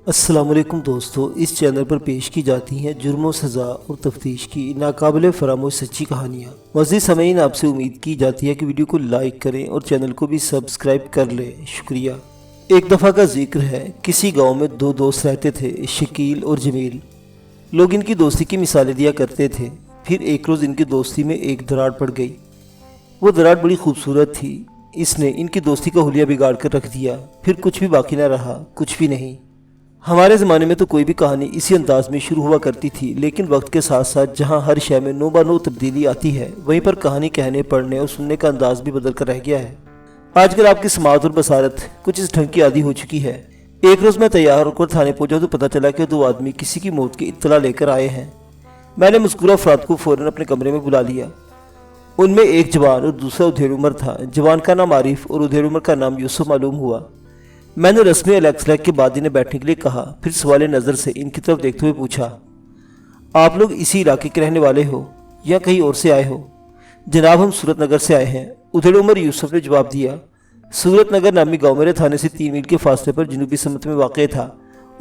अस्सलाम वालेकुम दोस्तों, इस चैनल पर पेश की जाती हैं जुर्म व सज़ा और तफ्तीश की नाकाबिले फरामोश सच्ची कहानियाँ। मज़ीद समईन आपसे उम्मीद की जाती है कि वीडियो को लाइक करें और चैनल को भी सब्सक्राइब कर लें। शुक्रिया। एक दफ़ा का जिक्र है, किसी गांव में दो दोस्त रहते थे, शकील और जमील। लोग इनकी दोस्ती की मिसालें दिया करते थे। फिर एक रोज़ इनकी दोस्ती में एक दरार पड़ गई। वो दरार बड़ी खूबसूरत थी। इसने इनकी दोस्ती का हुलिया बिगाड़ कर रख दिया। फिर कुछ भी बाकी न रहा, कुछ भी नहीं। हमारे ज़माने में तो कोई भी कहानी इसी अंदाज में शुरू हुआ करती थी, लेकिन वक्त के साथ साथ जहाँ हर शय में नो नो तब्दीली आती है, वहीं पर कहानी कहने, पढ़ने और सुनने का अंदाज भी बदल कर रह गया है। आजकल आपकी समाअत और बसारत कुछ इस ढंग की आदी हो चुकी है। एक रोज़ मैं तैयार होकर थाने पहुंचा तो पता चला कि दो आदमी किसी की मौत की इत्तला लेकर आए हैं। मैंने मुस्कुरा अफराद को फ़ौरन अपने कमरे में बुला लिया। उनमें एक जवान और दूसरा उधेड़ उम्र था। जवान का नाम आरिफ और उधेड़ उम्र का नाम यूसुफ मालूम हुआ। मैंने रस्मी अलग के बाद इन्हें बैठने के लिए कहा। फिर सवाले नज़र से इनकी तरफ देखते हुए पूछा, आप लोग इसी इलाके के रहने वाले हो या कहीं और से आए हो? जनाब, हम सूरत नगर से आए हैं, उधेड़ उमर यूसुफ ने जवाब दिया। सूरत नगर नामी गांव मेरे थाने से 3 मील के फासले पर जनूबी समत में वाक़ था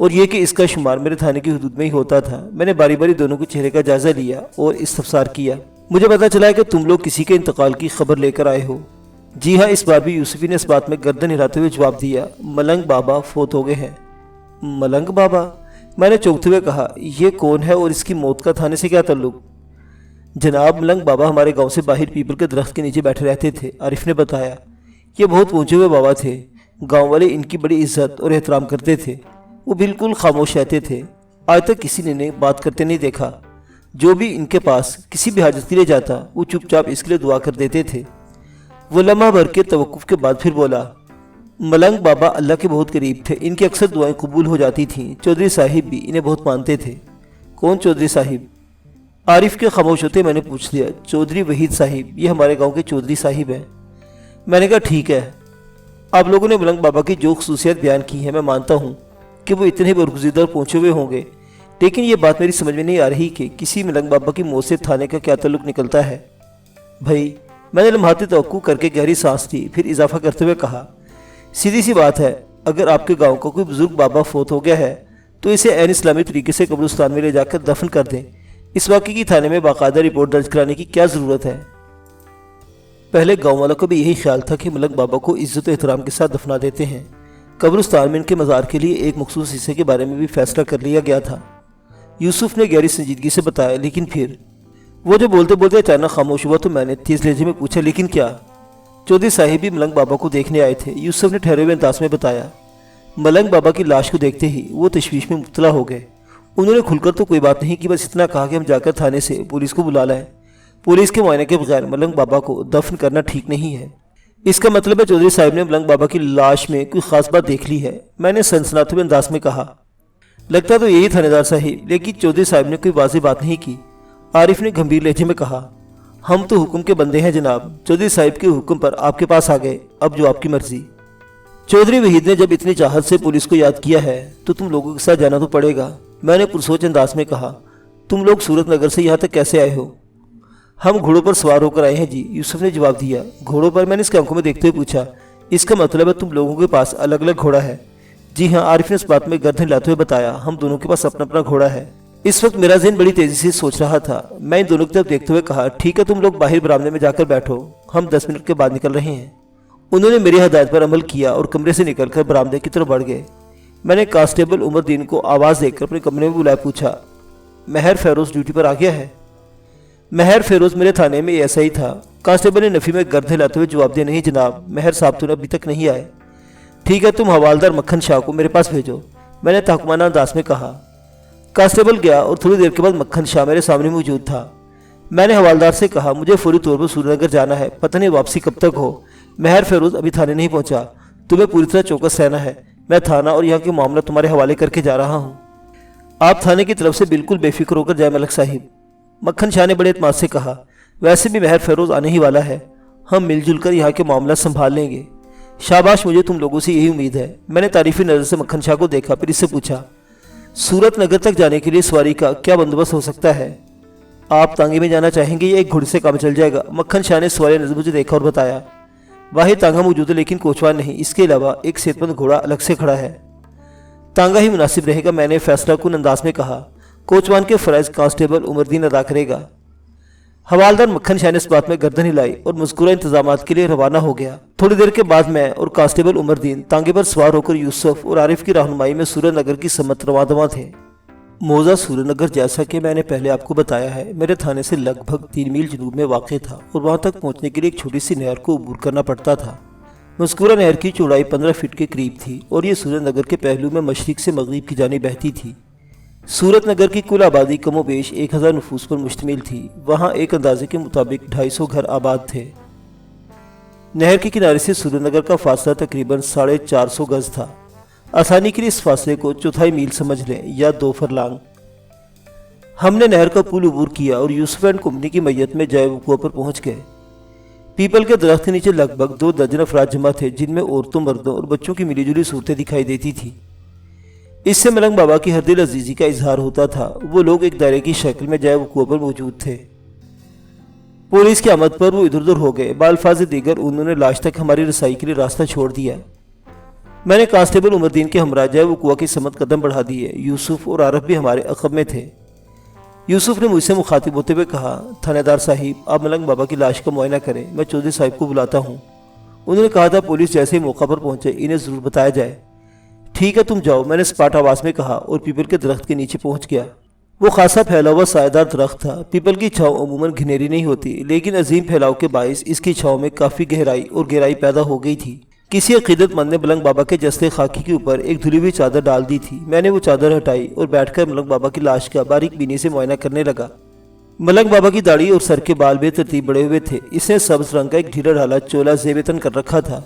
और यह कि इसका शुमार मेरे थाने की हदूद में ही होता था। मैंने बारी बारी दोनों के चेहरे का जायज़ा लिया और इस्तफसार किया। मुझे पता चला है कि तुम लोग किसी के इंतकाल की खबर लेकर आए हो। जी हाँ, इस बार भी यूसुफी ने इस बात में गर्दन हिलाते हुए जवाब दिया, मलंग बाबा फोत हो गए हैं। मलंग बाबा? मैंने चौंकते हुए कहा, ये कौन है और इसकी मौत का थाने से क्या ताल्लुक? जनाब, मलंग बाबा हमारे गांव से बाहर पीपल के दरख्त के नीचे बैठे रहते थे, आरिफ ने बताया। ये बहुत ऊंचे हुए बाबा थे। गांव वाले इनकी बड़ी इज्जत और एहतराम करते थे। वो बिल्कुल खामोश रहते थे। आज तक किसी ने इन्हें बात करते नहीं देखा। जो भी इनके पास किसी भी हाजत के लिए जाता, वो चुपचाप इसके लिए दुआ कर देते थे। वो लम्हा भर के तवक्कुफ के बाद फिर बोला, मलंग बाबा अल्लाह के बहुत करीब थे। इनकी अक्सर दुआएं कबूल हो जाती थीं। चौधरी साहिब भी इन्हें बहुत मानते थे। कौन चौधरी साहिब? आरिफ के खामोश होते मैंने पूछ लिया। चौधरी वहीद साहिब, ये हमारे गांव के चौधरी साहिब हैं। मैंने कहा, ठीक है। आप लोगों ने मलंग बाबा की जो खसूसियत बयान की है, मैं मानता हूँ कि वो इतने बरगुज़ीदा और पहुँचे हुए होंगे, लेकिन ये बात मेरी समझ में नहीं आ रही कि किसी मलंग बाबा की मौत से थाने का क्या ताल्लुक निकलता है। भाई, मैंने लम्हाती तवक्कुफ करके गहरी सांस ली। फिर इजाफा करते हुए कहा, सीधी सी बात है, अगर आपके गांव का कोई बुजुर्ग बाबा फोत हो गया है तो इसे ऐन इस्लामी तरीके से कब्रिस्तान में ले जाकर दफन कर दें। इस वाक़े की थाने में बाकायदा रिपोर्ट दर्ज कराने की क्या ज़रूरत है? पहले गाँव वालों का भी यही ख्याल था कि मलंग बाबा को इज्जत एहतराम के साथ दफना देते हैं। कब्रिस्तान में इनके मज़ार के लिए एक मखसूस हिस्से के बारे में भी फैसला कर लिया गया था। यूसुफ ने गहरी संजीदगी से बताया। लेकिन फिर वो जो बोलते बोलते अचानक खामोश हुआ तो मैंने तेज लहजे में पूछा, लेकिन क्या? चौधरी साहिब भी मलंग बाबा को देखने आए थे, यूसुफ ने ठहरे हुए अंदाज में बताया। मलंग बाबा की लाश को देखते ही वो तशवीश में मुब्तला हो गए। उन्होंने खुलकर तो कोई बात नहीं की, बस इतना कहा कि हम जाकर थाने से पुलिस को बुला लाएं। पुलिस के मुआयने के बगैर मलंग बाबा को दफन करना ठीक नहीं है। इसका मतलब है चौधरी साहिब ने मलंग बाबा की लाश में कोई खास बात देख ली है, मैंने सनसनाते हुए अंदाज में कहा। लगता तो यही थानेदार साहिब, लेकिन चौधरी साहिब ने कोई वाज़ेह बात नहीं की। आरिफ ने गंभीर लहजे में कहा, हम तो हुक्म के बंदे हैं जनाब। चौधरी साहिब के हुक्म पर आपके पास आ गए, अब जो आपकी मर्जी। चौधरी वहीद ने जब इतनी चाहत से पुलिस को याद किया है तो तुम लोगों के साथ जाना तो पड़ेगा, मैंने पुरसोच अंदाज में कहा। तुम लोग सूरत नगर से यहाँ तक कैसे आए हो? हम घोड़ों पर सवार होकर आए हैं जी, यूसुफ ने जवाब दिया। घोड़ों पर? मैंने इसके आंखों में देखते हुए पूछा। इसका मतलब है तुम लोगों के पास अलग अलग घोड़ा है? जी हाँ, आरिफ ने इस बात में गर्दन हिलाते हुए बताया। हम दोनों के पास अपना अपना घोड़ा है। इस वक्त मेरा ज़हन बड़ी तेज़ी से सोच रहा था। मैं इन दोनों की तरफ देखते हुए कहा, ठीक है, तुम लोग बाहर बरामदे में जाकर बैठो, हम 10 मिनट के बाद निकल रहे हैं। उन्होंने मेरी हदायत पर अमल किया और कमरे से निकलकर बरामदे की तरफ बढ़ गए। मैंने कांस्टेबल उमरदीन को आवाज़ देकर अपने कमरे में बुलाया पूछा, महर फेरोज़ ड्यूटी पर आ गया है? महर फेरोज़ मेरे थाने में ऐसा ही था। कांस्टेबल ने नफ़ी में गर्द हिलाते हुए जवाब दिया, नहीं जनाब, महर साहब तो अभी तक नहीं आए। ठीक है, तुम हवालदार मक्खन शाह को मेरे पास भेजो, मैंने तहकुमाना अंदाज में कहा। कांस्टेबल गया और थोड़ी देर के बाद मक्खन शाह मेरे सामने मौजूद था। मैंने हवालदार से कहा, मुझे फौरी तौर पर सूरनगर जाना है, पता नहीं वापसी कब तक हो। महर फेरोज़ अभी थाने नहीं पहुंचा, तुम्हें पूरी तरह चौकस रहना है। मैं थाना और यहाँ के मामला तुम्हारे हवाले करके जा रहा हूँ। आप थाने की तरफ से बिल्कुल बेफिक्र होकर जाए मलक साहिब, मक्खन शाह ने बड़े एतमाद से कहा। वैसे भी महर फेरोज़ आने ही वाला है, हम मिलजुल कर यहाँ के मामला संभाल लेंगे। शाबाश, मुझे तुम लोगों से यही उम्मीद है। मैंने तारीफी नज़र से मक्खन शाह को देखा, फिर इससे पूछा, सूरत नगर तक जाने के लिए सवारी का क्या बंदोबस्त हो सकता है? आप तांगे में जाना चाहेंगे या एक घोड़े से काम चल जाएगा? मक्खन शाह ने सवाल नज़र मुझे देखा और बताया। वाहिद तांगा मौजूद है लेकिन कोचवान नहीं, इसके अलावा एक सेहतमंद घोड़ा अलग से खड़ा है। तांगा ही मुनासिब रहेगा, मैंने फैसला कुन अंदाज में कहा। कोचवान के फराइज कांस्टेबल उमरदीन अदा करेगा। हवालदार मक्खन शाह ने इस बात में गर्दन हिलाई और मज़कूरा इंतजामात के लिए रवाना हो गया। थोड़ी देर के बाद मैं और कांस्टेबल उमरदीन तांगे पर सवार होकर यूसुफ और आरिफ की रहनुमाई में सूरजनगर की समत रवादवा थे। मौजा सूरजनगर, जैसा कि मैंने पहले आपको बताया है, मेरे थाने से लगभग 3 मील जनूब में वाक़ था और वहाँ तक पहुँचने के लिए एक छोटी सी नहर को अबूर करना पड़ता था। मज़कूरा नहर की चौड़ाई 15 फीट के करीब थी और ये सूरजनगर के पहलू में मशरिक से मगरिब की जानिब बहती थी। सूरजनगर की कुल आबादी कमोबेश 1000 नफूस पर मुश्तमिल थी। वहाँ एक अंदाजे के मुताबिक 250 घर आबाद थे। नहर के किनारे से सूरजनगर का फासला तकरीबन 450 गज था। आसानी के लिए इस फासले को चौथाई मील समझ लें या 2 फरलांग। हमने नहर का पुल अबूर किया और यूसुफ एंड कंपनी की मैयत में जाए वकूआ पर पहुंच गए। पीपल के दरख्त के नीचे लगभग 2 दर्जन अफराद जमा थे, जिनमें औरतों, मर्दों और बच्चों की मिलीजुली सूरतें दिखाई देती थी। इससे मलंग बाबा की हर दिल अजीज़ी का इजहार होता था। वो लोग एक दायरे की शक्ल में जाए वकूआ पर मौजूद थे। पुलिस की आमद पर वो इधर उधर हो गए। बाल्फाज दीगर उन्होंने लाश तक हमारी रसाई के लिए रास्ता छोड़ दिया। मैंने कांस्टेबल उमरदीन के हमरा जाए वकूआ की समत कदम बढ़ा दिए। यूसुफ और आरफ भी हमारे अक़ब में थे। यूसुफ ने मुझसे मुखातिब होते हुए कहा, थानेदार साहिब, आप मलंग बाबा की लाश का मुआयना करें, मैं चौधरी साहिब को बुलाता हूँ। उन्होंने कहा था पुलिस जैसे ही मौका पर पहुंचे इन्हें ज़रूर बताया जाए। ठीक है, तुम जाओ, मैंने सपाट आवाज़ में कहा और पीपल के दरख्त के नीचे पहुंच गया। वो खासा फैला हुआ सायेदार दरख्त था। पीपल की छाँव अमूमन घनेरी नहीं होती, लेकिन अजीम फैलाव के बायस इसकी छाँव में काफ़ी गहराई और गहराई पैदा हो गई थी। किसी अकीदतमंद ने मलंग बाबा के जस्ते खाकी के ऊपर एक धुली हुई चादर डाल दी थी। मैंने वो चादर हटाई और बैठकर मलंग बाबा की लाश का बारीक बीनी से मुआयना करने लगा। मलंग बाबा की दाढ़ी और सर के बाल बेतरतीब बड़े हुए थे। इसने सब्ज रंग का एक ढीला ढाला चोला ज़ेब-ए-तन कर रखा था।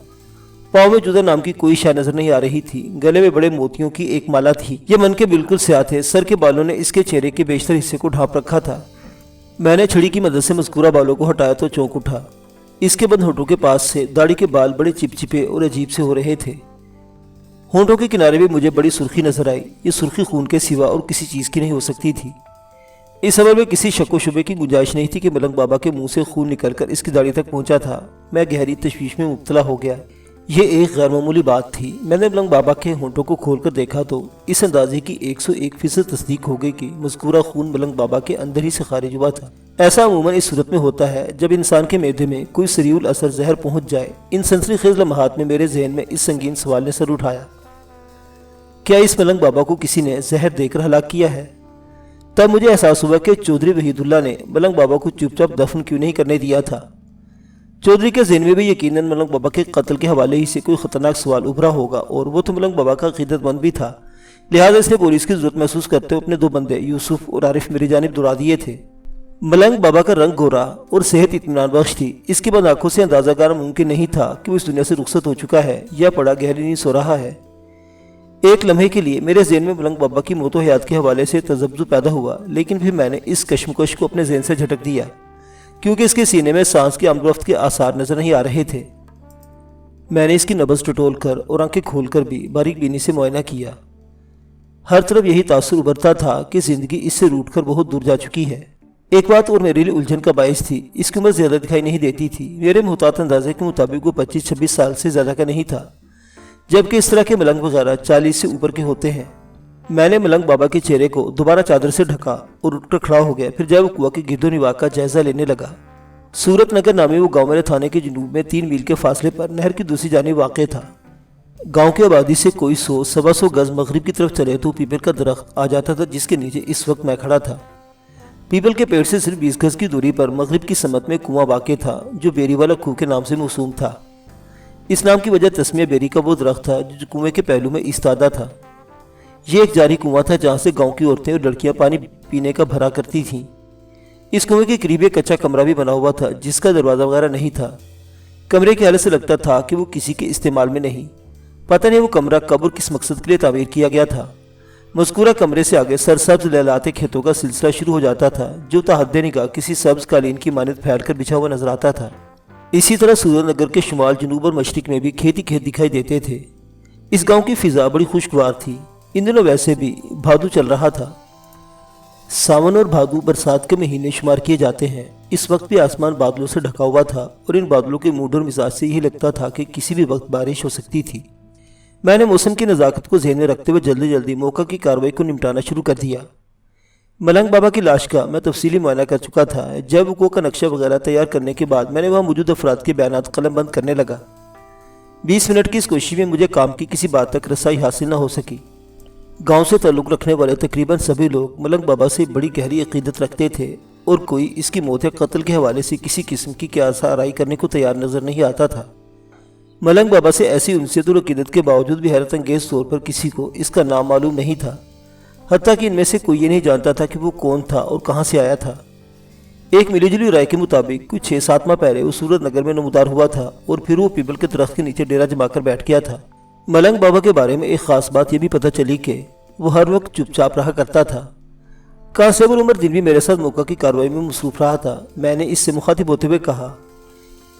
पाँव में जुदा नाम की कोई शय नजर नहीं आ रही थी। गले में बड़े मोतियों की एक माला थी। ये मन के बिल्कुल स्याह थे। सर के बालों ने इसके चेहरे के बेशतर हिस्से को ढांप रखा था। मैंने छड़ी की मदद से मज़कूरा बालों को हटाया तो चौंक उठा। इसके बंद होठों के पास से दाढ़ी के बाल बड़े चिपचिपे और अजीब से हो रहे थे। होंठों के किनारे भी मुझे बड़ी सुर्खी नजर आई। ये सुर्खी खून के सिवा और किसी चीज़ की नहीं हो सकती थी। इस अमल में किसी शक व शुबे की गुंजाइश नहीं थी कि मलंग बाबा के मुंह से खून निकलकर इसकी दाढ़ी तक पहुंचा था। मैं गहरी तशवीश में मुब्तला हो गया। ये एक गैर मामूली बात थी। मैंने मलंग बाबा के होंठों को खोलकर देखा तो इस अंदाजे की 101% तस्दीक हो गई कि मज़कूरा खून मलंग बाबा के अंदर ही से खारिज हुआ था। ऐसा अमूमन इस सूरत में होता है जब इंसान के मैदे में कोई सरीउल असर जहर पहुंच जाए। इन सनसनीखेज लम्हात में मेरे जहन में इस संगीन सवाल ने सर उठाया, क्या इस मलंग बाबा को किसी ने जहर देकर हलाक किया है? तब मुझे एहसास हुआ कि चौधरी वहीदुल्ला ने मलंग बाबा को चुपचाप दफन क्यों नहीं करने दिया था। चौधरी के ज़हन में भी यकीनन मलंग बाबा के कत्ल के हवाले ही से कोई ख़तरनाक सवाल उभरा होगा और वो तो मलंग बाबा का अक़ीदतमंद भी था। लिहाजा इसने पुलिस की ज़रूरत महसूस करते हुए अपने 2 बंदे यूसुफ और आरिफ मेरी जानिब दौड़ा दिए थे। मलंग बाबा का रंग गोरा और सेहत इत्मीनान बख्श थी। इसके बाद आंखों से अंदाज़ा करना मुमकिन नहीं था कि वो इस दुनिया से रुखसत हो चुका है या पड़ा गहरी नींद सो रहा है। एक लम्हे के लिए मेरे जहन में मलंग बाबा की मौत व हयात के हवाले से तजब्जुब पैदा हुआ, लेकिन फिर मैंने इस कश्मकश को अपने जहन से झटक दिया क्योंकि इसके सीने में सांस की आमदरफ्त के आसार नजर नहीं आ रहे थे। मैंने इसकी नब्ज़ टटोल कर और आंखें खोलकर भी बारीक बीनी से मुआयना किया। हर तरफ यही तासुर उभरता था कि जिंदगी इससे रूठकर बहुत दूर जा चुकी है। एक बात और मेरे लिए उलझन का बायस थी, इसकी उम्र ज्यादा दिखाई नहीं देती थी। मेरे मुहतात अंदाजे के मुताबिक वो 25-26 साल से ज्यादा का नहीं था, जबकि इस तरह के मलंग वगैरह 40 से ऊपर के होते हैं। मैंने मलंग बाबा के चेहरे को दोबारा चादर से ढका और उठकर खड़ा हो गया। फिर जब कुआ के गिरदो निवाह का जायजा लेने लगा। सूरत नगर नामी वो गांव मेरे थाने के जनूब में 3 मील के फासले पर नहर की दूसरी जानिब वाक़ था। गांव की आबादी से कोई 100-125 गज मगरिब की तरफ चले तो पीपल का दरख्त आ जाता था, जिसके नीचे इस वक्त मैं खड़ा था। पीपल के पेड़ से सिर्फ 20 गज की दूरी पर मगरिब की समत में कुआं वाक़ था, जो बेरी वाला खूह के नाम से मौसूम था। इस नाम की वजह तस्मिया बेरी का वो दरख्त था जो कुएं के पहलू में इस्तादा था। ये एक जारी कुआं था जहाँ से गांव की औरतें और लड़कियां पानी पीने का भरा करती थीं। इस कुएं के करीब एक कच्चा कमरा भी बना हुआ था, जिसका दरवाज़ा वगैरह नहीं था। कमरे के हालत से लगता था कि वो किसी के इस्तेमाल में नहीं। पता नहीं वो कमरा कब और किस मकसद के लिए तामीर किया गया था। मज़कूरा कमरे से आगे सरसब्ज लहलाते खेतों का सिलसिला शुरू हो जाता था, जो तहद्दे निगाह किसी सब्ज कालीन की मानद फैलकर बिछा हुआ नजर आता था। इसी तरह सूरजनगर के शुमाल, जनूब और मशरिक में भी खेती खेत दिखाई देते थे। इस गांव की फिजा बड़ी खुशगवार थी। इन दिनों वैसे भी भादू चल रहा था। सावन और भादू बरसात के महीने शुमार किए जाते हैं। इस वक्त भी आसमान बादलों से ढका हुआ था और इन बादलों के मूड और मिजाज से यही लगता था कि किसी भी वक्त बारिश हो सकती थी। میں نے موسم کی نزاکت کو ذہن میں رکھتے ہوئے جلدی جلدی موقع کی کارروائی کو نمٹانا شروع کر دیا۔ ملنگ بابا کی لاش کا میں تفصیلی معائنہ کر چکا تھا۔ جب وقوع کا نقشہ وغیرہ تیار کرنے کے بعد میں نے وہاں موجود افراد کے بیانات قلم بند کرنے لگا۔ 20 منٹ کی اس کوشش میں مجھے کام کی کسی بات تک رسائی حاصل نہ ہو سکی۔ گاؤں سے تعلق رکھنے والے تقریباً سبھی لوگ ملنگ بابا سے بڑی گہری عقیدت رکھتے تھے اور کوئی اس کی موت یا قتل کے حوالے سے کسی قسم کی قیاس آرائی کرنے کو تیار نظر نہیں آتا تھا۔ ملنگ بابا سے ایسی انسیت اور عقیدت کے باوجود بھی حیرت انگیز طور پر کسی کو اس کا نام معلوم نہیں تھا، حتیٰ کہ ان میں سے کوئی یہ نہیں جانتا تھا کہ وہ کون تھا اور کہاں سے آیا تھا۔ ایک ملی جلی رائے کے مطابق کچھ 6-7 ماہ پہلے وہ سورت نگر میں نمودار ہوا تھا اور پھر وہ پیپل کے درخت کے نیچے ڈیرا جما کر بیٹھ گیا تھا۔ ملنگ بابا کے بارے میں ایک خاص بات یہ بھی پتہ چلی کہ وہ ہر وقت چپ چاپ رہا کرتا تھا۔ کانسٹیبل عمر دین بھی میرے ساتھ موقع کی کارروائی میں مصروف رہا تھا۔ میں نے اس سے مخاطب ہوتے ہوئے کہا،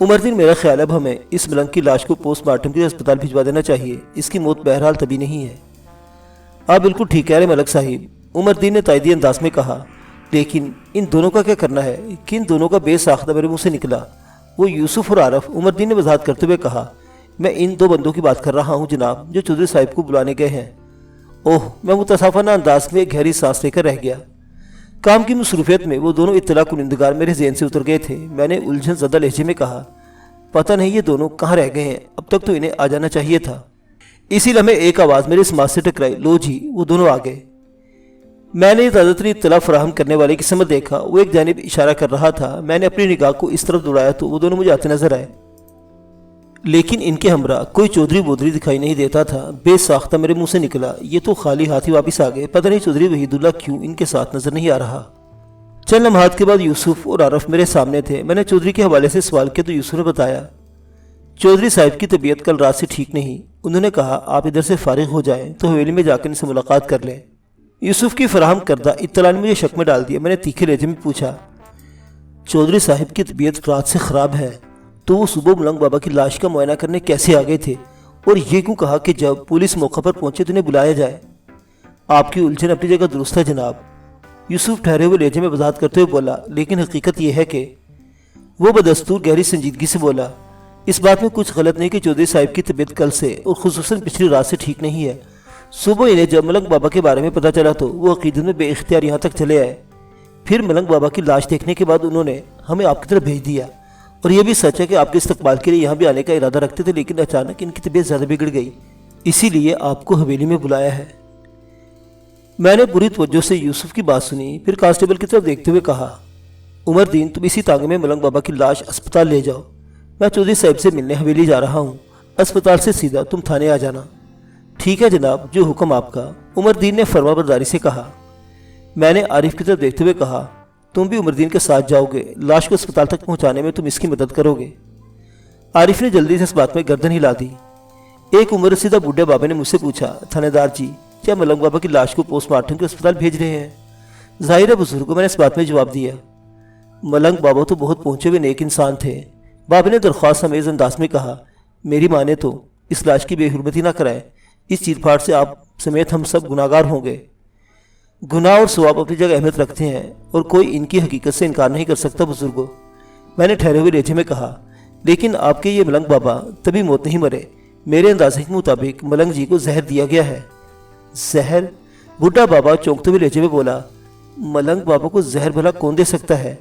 عمر دین، میرا خیال اب ہمیں اس ملنگ کی لاش کو پوسٹ مارٹم کے اسپتال بھجوا دینا چاہیے۔ اس کی موت بہرحال طبی نہیں ہے۔ آپ بالکل ٹھیک کہہ رہے ملک صاحب، عمر دین نے تائیدی انداز میں کہا، لیکن ان دونوں کا کیا کرنا ہے؟ کن دونوں کا بے ساختہ میرے منہ سے نکلا؟ وہ یوسف اور عارف، عمر دین نے وضاحت کرتے ہوئے کہا، میں ان 2 بندوں کی بات کر رہا ہوں جناب، جو چودھری صاحب کو بلانے گئے ہیں۔ اوہ، میں متصافانہ انداز میں ایک گہری سانس لے کر رہ گیا۔ کام کی مصروفیت میں وہ دونوں اطلاع کنندگار میرے ذہن سے اتر گئے تھے۔ میں نے الجھن زدہ لہجے میں کہا، پتہ نہیں یہ دونوں کہاں رہ گئے ہیں، اب تک تو انہیں آ جانا چاہیے تھا۔ اسی لمحے ایک آواز میرے سماعت سے ٹکرائی، لو جی، وہ دونوں آ گئے۔ میں نے تازہ ترین اطلاع فراہم کرنے والے کی سمت دیکھا، وہ ایک جانب اشارہ کر رہا تھا۔ میں نے اپنی نگاہ کو اس طرف دوڑایا تو وہ دونوں مجھے آتے نظر آئے، لیکن ان کے ہمراہ کوئی چودھری بودری دکھائی نہیں دیتا تھا۔ بے ساختہ میرے منہ سے نکلا، یہ تو خالی ہاتھی واپس آ گئے، پتہ نہیں چودھری وحید اللہ کیوں ان کے ساتھ نظر نہیں آ رہا۔ چند لمحات کے بعد یوسف اور عارف میرے سامنے تھے۔ میں نے چودھری کے حوالے سے سوال کیا تو یوسف نے بتایا، چودھری صاحب کی طبیعت کل رات سے ٹھیک نہیں۔ انہوں نے کہا آپ ادھر سے فارغ ہو جائیں تو حویلی میں جا کر ان سے ملاقات کر لیں۔ یوسف کی فراہم کردہ اطلاع نے مجھے شک میں ڈال دیا۔ میں نے تیکھے لہجے میں پوچھا، چودھری صاحب کی طبیعت رات سے خراب ہے تو وہ صبح ملنگ بابا کی لاش کا معائنہ کرنے کیسے آ گئے تھے، اور یہ کیوں کہا کہ جب پولیس موقع پر پہنچے تو انہیں بلایا جائے؟ آپ کی الجھن اپنی جگہ درست ہے جناب، یوسف ٹھہرے ہوئے لہجے میں وضاحت کرتے ہوئے بولا، لیکن حقیقت یہ ہے کہ وہ بدستور گہری سنجیدگی سے بولا، اس بات میں کچھ غلط نہیں کہ چودھری صاحب کی طبیعت کل سے اور خصوصاً پچھلی رات سے ٹھیک نہیں ہے۔ صبح انہیں جب ملنگ بابا کے بارے میں پتہ چلا تو وہ عقیدت میں بے اختیار یہاں تک چلے آئے۔ پھر ملنگ بابا کی لاش دیکھنے کے بعد انہوں نے ہمیں آپ کی طرف بھیج دیا، اور یہ بھی سچ ہے کہ آپ کے استقبال کے لیے یہاں بھی آنے کا ارادہ رکھتے تھے، لیکن اچانک ان کی طبیعت زیادہ بگڑ گئی، اسی لیے آپ کو حویلی میں بلایا ہے۔ میں نے بری توجہ سے یوسف کی بات سنی، پھر کانسٹیبل کی طرف دیکھتے ہوئے کہا، عمر دین، تم اسی تانگے میں ملنگ بابا کی لاش اسپتال لے جاؤ، میں چودھری صاحب سے ملنے حویلی جا رہا ہوں، اسپتال سے سیدھا تم تھانے آ جانا۔ ٹھیک ہے جناب، جو حکم آپ کا، عمر دین نے فرما برداری سے کہا۔ میں نے عارف کی طرف دیکھتے ہوئے کہا، تم بھی عمر دین کے ساتھ جاؤ گے، لاش کو اسپتال تک پہنچانے میں تم اس کی مدد کرو گے؟ عارف نے جلدی سے اس بات میں گردن ہلا دی۔ ایک عمر رسیدہ بوڑھے بابا نے مجھ سے پوچھا، تھانے دار جی، کیا ملنگ بابا کی لاش کو پوسٹ مارٹم کے اسپتال بھیج رہے ہیں؟ ظاہر ہے بزرگوں، میں نے اس بات میں جواب دیا۔ ملنگ بابا تو بہت پہنچے ہوئے نیک انسان تھے، بابا نے درخواست امیز انداز میں کہا، میری مانے تو اس لاش کی بے حرمتی نہ کرائے، اس چیٹ پھاٹ سے آپ سمیت ہم سب گناہگار ہوں گے۔ گناہ اور ثواب اپنی جگہ اہمیت رکھتے ہیں اور کوئی ان کی حقیقت سے انکار نہیں کر سکتا بزرگوں، میں نے ٹھہرے ہوئے لہجے میں کہا، لیکن آپ کے یہ ملنگ بابا تبھی موت نہیں مرے، میرے اندازے کے مطابق ملنگ جی کو زہر دیا گیا ہے۔ زہر؟ بوڑھا بابا چونکتے ہوئے لہجے میں بولا، ملنگ بابا کو زہر بھلا کون دے سکتا ہے؟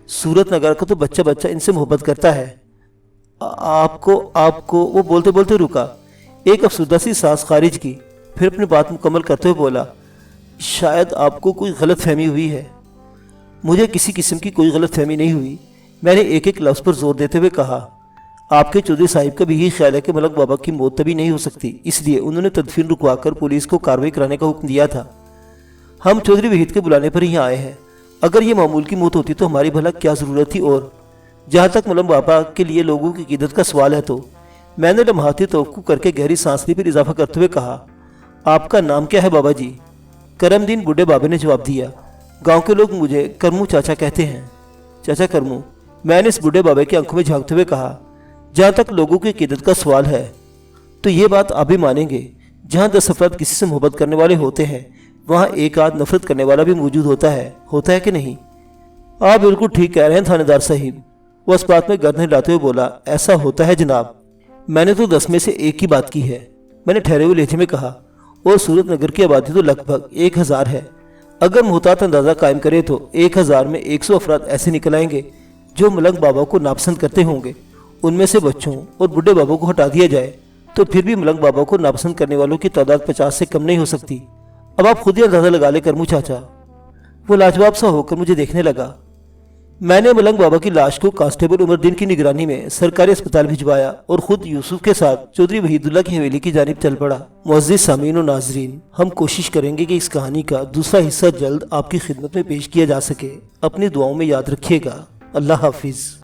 سورت نگر کا تو بچہ بچہ ان سے محبت کرتا ہے۔ آپ کو وہ بولتے بولتے رکا، ایک افسردہ سی سانس خارج کی، پھر اپنی بات مکمل کرتے ہوئے بولا، شاید آپ کو کوئی غلط فہمی ہوئی ہے۔ مجھے کسی قسم کی کوئی غلط فہمی نہیں ہوئی، میں نے ایک ایک لفظ پر زور دیتے ہوئے کہا، آپ کے چودھری صاحب کا بھی یہی خیال ہے کہ ملنگ بابا کی موت تبھی نہیں ہو سکتی، اس لیے انہوں نے تدفین رکوا کر پولیس کو کارروائی کرانے کا حکم دیا تھا۔ ہم چودھری وحید کے بلانے پر ہی آئے ہیں، اگر یہ معمول کی موت ہوتی تو ہماری بھلا کیا ضرورت تھی؟ اور جہاں تک ملنگ بابا کے لیے لوگوں کی عقیدت کا سوال ہے تو میں نے لمحاتی توقع کر کے گہری سانس لی، پھر اضافہ کرتے ہوئے کہا، آپ کا نام کیا ہے بابا جی؟ کرم دین، بوڑھے بابا نے جواب دیا، گاؤں کے لوگ مجھے کرمو چاچا کہتے ہیں۔ چاچا کرمو؟ میں نے اس بوڑھے بابا کی آنکھوں میں جھانکتے ہوئے کہا، جہاں تک لوگوں کی عقیدت کا سوال ہے تو یہ بات آپ بھی مانیں گے، جہاں 10 افراد کسی سے محبت کرنے والے ہوتے ہیں وہاں ایک آدھ نفرت کرنے والا بھی موجود ہوتا ہے کہ نہیں؟ آپ بالکل ٹھیک کہہ رہے ہیں تھانے دار صاحب، وہ اس بات میں گردن ہلاتے ہوئے بولا، ایسا ہوتا ہے جناب، میں نے تو 10 میں سے ایک کی بات کی ہے۔ میں نے ٹھہرے ہوئے لہجے میں کہا، اور صورت نگر کی آبادی تو لگ بھگ 1000 ہے۔ اگر محتاط اندازہ قائم کرے تو 1000 میں 100 افراد ایسے نکل آئیں گے جو ملنگ بابا کو ناپسند کرتے ہوں گے۔ ان میں سے بچوں اور بڈھے بابا کو ہٹا دیا جائے تو پھر بھی ملنگ بابا کو ناپسند کرنے والوں کی تعداد 50 سے کم نہیں ہو سکتی۔ اب آپ خود ہی اندازہ لگا لے کرمو چاچا۔ وہ لاجواب سا ہو کر مجھے دیکھنے لگا۔ میں نے ملنگ بابا کی لاش کو کانسٹیبل عمر الدین کی نگرانی میں سرکاری اسپتال بھجوایا اور خود یوسف کے ساتھ چودھری وحید اللہ کی حویلی کی جانب چل پڑا۔ معزز سامعین و ناظرین، ہم کوشش کریں گے کہ اس کہانی کا دوسرا حصہ جلد آپ کی خدمت میں پیش کیا جا سکے۔ اپنی دعاؤں میں یاد رکھیے گا۔ اللہ حافظ۔